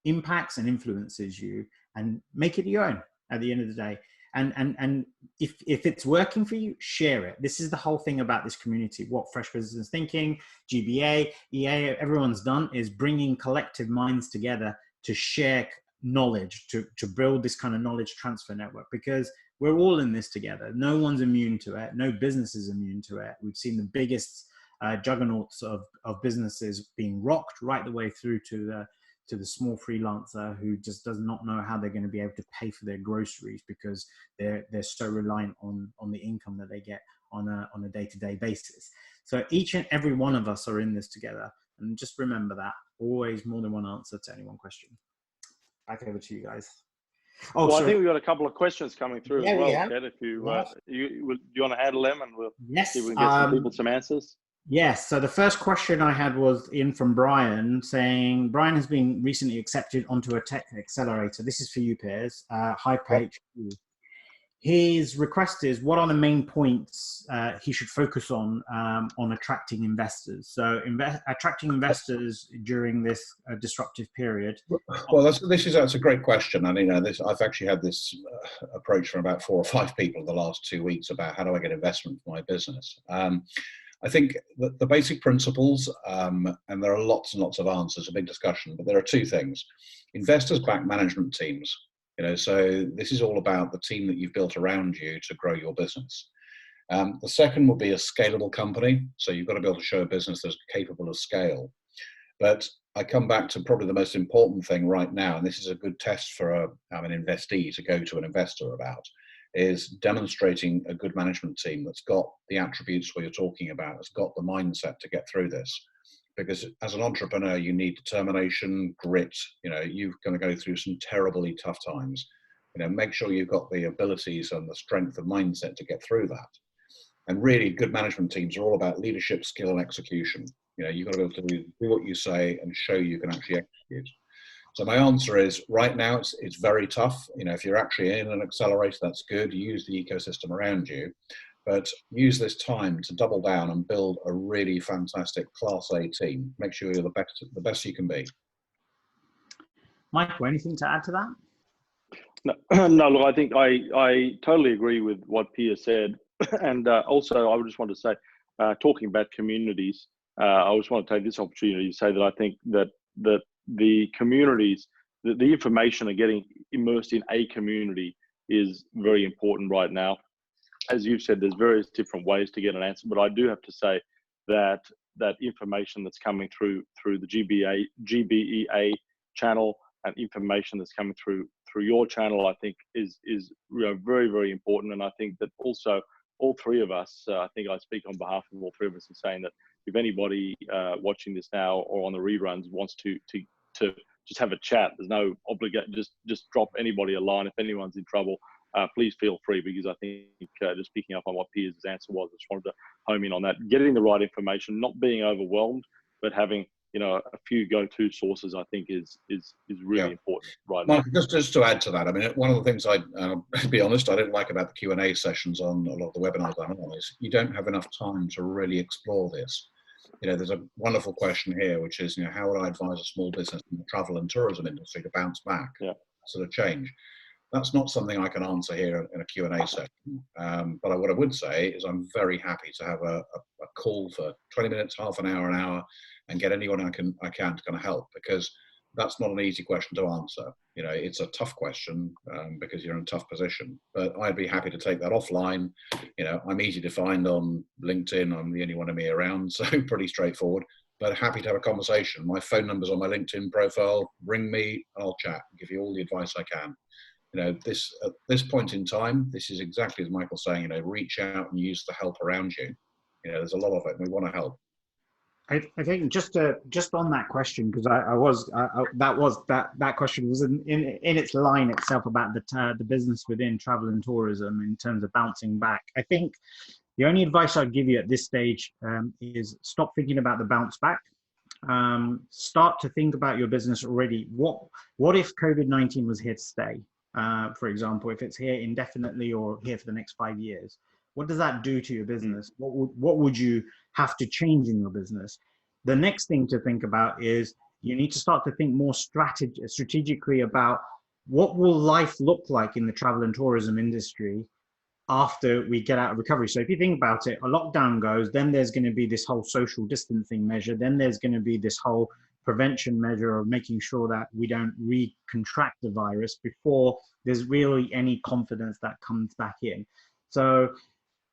impacts and influences you and make it your own at the end of the day. And if it's working for you, share it. This is the whole thing about this community. What Fresh Business Thinking, GBA, EA, everyone's done is bringing collective minds together to share knowledge, to build this kind of knowledge transfer network, because we're all in this together. No one's immune to it. No business is immune to it. We've seen the biggest juggernauts of businesses being rocked right the way through to the small freelancer who just does not know how they're going to be able to pay for their groceries because they're so reliant on the income that they get on a day-to-day basis. So each and every one of us are in this together. And just remember that. Always more than one answer to any one question. Back over to you guys. Oh, well, I think we've got a couple of questions coming through as well, Ted. If you you want to handle them, and we'll see if we can get some people some answers. Yes. So the first question I had was in from Brian, saying Brian has been recently accepted onto a tech accelerator. This is for you, Piers. HyperHQ. His request is, what are the main points he should focus on attracting investors? So attracting investors during this disruptive period. Well, that's a great question. And I've actually had this approach from about 4 or 5 people in the last 2 weeks about how do I get investment for my business. I think the basic principles, and there are lots and lots of answers, a big discussion, but there are 2 things. Investors back management teams. So this is all about the team that you've built around you to grow your business. The second will be a scalable company. So you've got to be able to show a business that's capable of scale. But I come back to probably the most important thing right now, and this is a good test for an investee to go to an investor about, is demonstrating a good management team that's got the attributes we're talking about, that's got the mindset to get through this. Because as an entrepreneur, you need determination, grit. You're going to go through some terribly tough times. Make sure you've got the abilities and the strength of mindset to get through that. And really, good management teams are all about leadership, skill, and execution. You've got to be able to do what you say and show you can actually execute. So my answer is, right now, it's very tough. If you're actually in an accelerator, that's good. Use the ecosystem around you, but use this time to double down and build a really fantastic Class A team. Make sure you're the best you can be. Michael, anything to add to that? No, look, I think I totally agree with what Piers said. And also, I would just want to say, talking about communities, I just want to take this opportunity to say that I think that the communities, the information and getting immersed in a community is very important right now. As you've said, there's various different ways to get an answer, but I do have to say that information that's coming through the GBEA channel and information that's coming through your channel, I think is very, very important. And I think that also all three of us, I think I speak on behalf of all three of us in saying that if anybody watching this now or on the reruns wants to just have a chat, there's no obligation. Just drop anybody a line if anyone's in trouble. Please feel free, because I think just picking up on what Piers' answer was, I just wanted to home in on that. Getting the right information, not being overwhelmed, but having a few go-to sources, I think is really important right now. Mark, just to add to that, I mean, one of the things to be honest, I didn't like about the Q&A sessions on a lot of the webinars I'm on is you don't have enough time to really explore this. There's a wonderful question here, which is, how would I advise a small business in the travel and tourism industry to bounce back, sort of change? That's not something I can answer here in a Q&A session. But what I would say is I'm very happy to have a call for 20 minutes, half an hour, and get anyone I can to kind of help, because that's not an easy question to answer. It's a tough question because you're in a tough position, but I'd be happy to take that offline. I'm easy to find on LinkedIn. I'm the only one of me around, so pretty straightforward, but happy to have a conversation. My phone number's on my LinkedIn profile. Ring me, I'll chat and give you all the advice I can. At this point in time, this is exactly as Michael's saying, reach out and use the help around you. There's a lot of it, and we want to help. I think just on that question, because that question was in its line itself about the business within travel and tourism in terms of bouncing back. I think the only advice I'd give you at this stage is stop thinking about the bounce back. Start to think about your business already. What if COVID-19 was here to stay? For example, if it's here indefinitely or here for the next 5 years, what does that do to your business? What would you have to change in your business? The next thing to think about is you need to start to think more strategically about what will life look like in the travel and tourism industry after we get out of recovery. So if you think about it, a lockdown goes, then there's going to be this whole social distancing measure, then there's going to be this whole prevention measure of making sure that we don't re-contract the virus before there's really any confidence that comes back in. So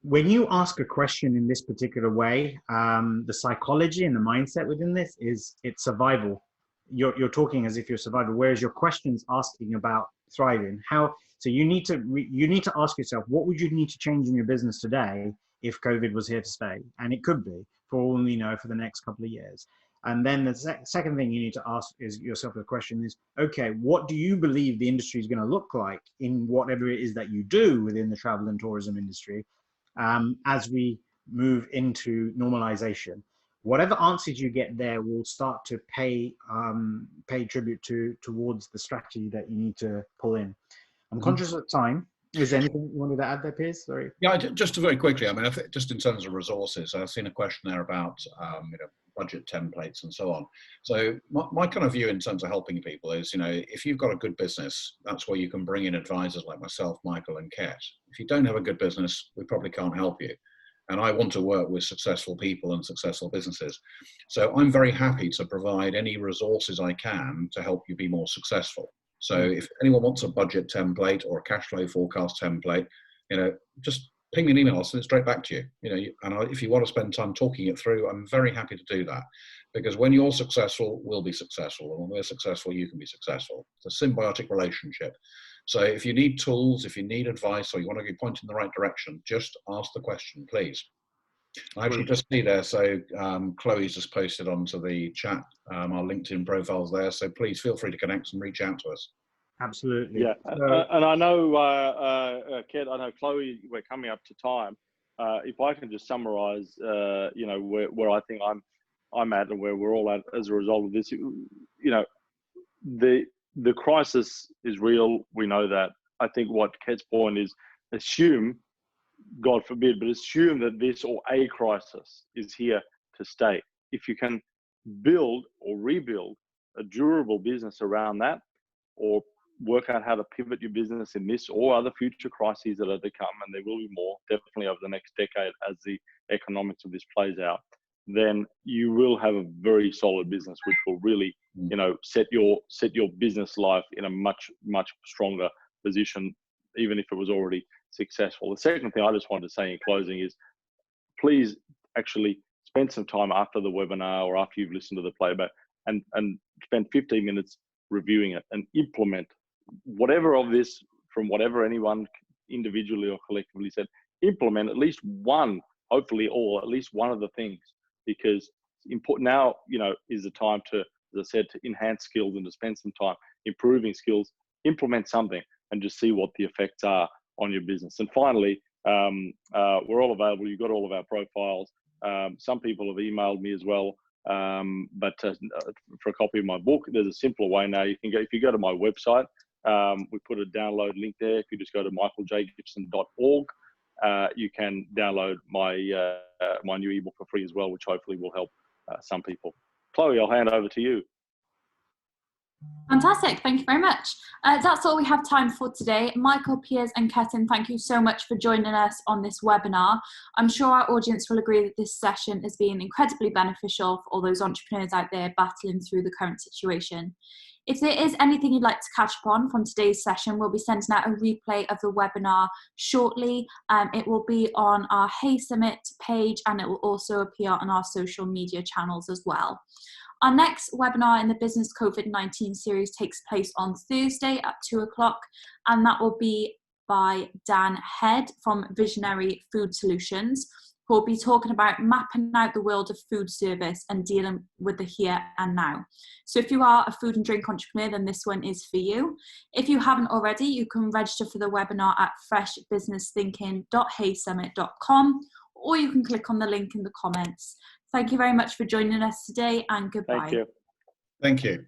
when you ask a question in this particular way, the psychology and the mindset within this is it's survival. You're talking as if you're survival, whereas your question's asking about thriving. So you need to ask yourself, what would you need to change in your business today if COVID was here to stay? And it could be, for all we know, for the next couple of years. And then the second thing you need to ask is yourself the question is, okay, what do you believe the industry is going to look like in whatever it is that you do within the travel and tourism industry as we move into normalization? Whatever answers you get there will start to pay tribute towards the strategy that you need to pull in. I'm conscious of time. Is there anything you wanted to add there, Piers? Sorry. Yeah, just very quickly. I mean, I think just in terms of resources, I've seen a question there about budget templates and so on. So my kind of view in terms of helping people is, if you've got a good business, that's where you can bring in advisors like myself, Michael, and Ket. If you don't have a good business, we probably can't help you. And I want to work with successful people and successful businesses. So I'm very happy to provide any resources I can to help you be more successful. So if anyone wants a budget template or a cash flow forecast template, just ping me an email. I'll send it straight back to you. And if you want to spend time talking it through, I'm very happy to do that. Because when you're successful, we'll be successful. And when we're successful, you can be successful. It's a symbiotic relationship. So if you need tools, if you need advice, or you want to get pointed in the right direction, just ask the question, please. I actually just see there, so Chloe's just posted onto the chat our LinkedIn profiles there, so please feel free to connect and reach out to us. Absolutely. Yeah, and I know, Ket, I know, Chloe, we're coming up to time. If I can just summarise, you know, where I think I'm at and where we're all at as a result of this, you know, the crisis is real. We know that. I think what Ket's point is, assume, God forbid, but assume that this or a crisis is here to stay. If you can build or rebuild a durable business around that, or work out how to pivot your business in this or other future crises that are to come, and there will be more, definitely over the next decade as the economics of this plays out, then you will have a very solid business, which will really, you know, set your business life in a much stronger position, even if it was already successful. The second thing I just wanted to say in closing is, please actually spend some time after the webinar or after you've listened to the playback and spend 15 minutes reviewing it and implement whatever of this, from whatever anyone individually or collectively said. Implement at least one, hopefully all, at least one of the things, because important now, you know, is the time to, as I said, to enhance skills and to spend some time improving skills. Implement something and just see what the effects are on your business. And finally, we're all available. You've got all of our profiles. Some people have emailed me as well. But for a copy of my book, there's a simpler way now. You can go, if you go to my website, we put a download link there. If you just go to michaeljacobsen.org, you can download my my new ebook for free as well, which hopefully will help some people. Chloe, I'll hand over to you. Fantastic, thank you very much. That's all we have time for today. Michael, Piers and Ketan, thank you so much for joining us on this webinar. I'm sure our audience will agree that this session has been incredibly beneficial for all those entrepreneurs out there battling through the current situation. If there is anything you'd like to catch up on from today's session, we'll be sending out a replay of the webinar shortly. It will be on our Hey Summit page, and it will also appear on our social media channels as well. Our next webinar in the Business COVID-19 series takes place on Thursday at 2 o'clock, and that will be by Dan Head from Visionary Food Solutions, who will be talking about mapping out the world of food service and dealing with the here and now. So if you are a food and drink entrepreneur, then this one is for you. If you haven't already, you can register for the webinar at freshbusinessthinking.heysummit.com, or you can click on the link in the comments. Thank you very much for joining us today, and goodbye. Thank you. Thank you.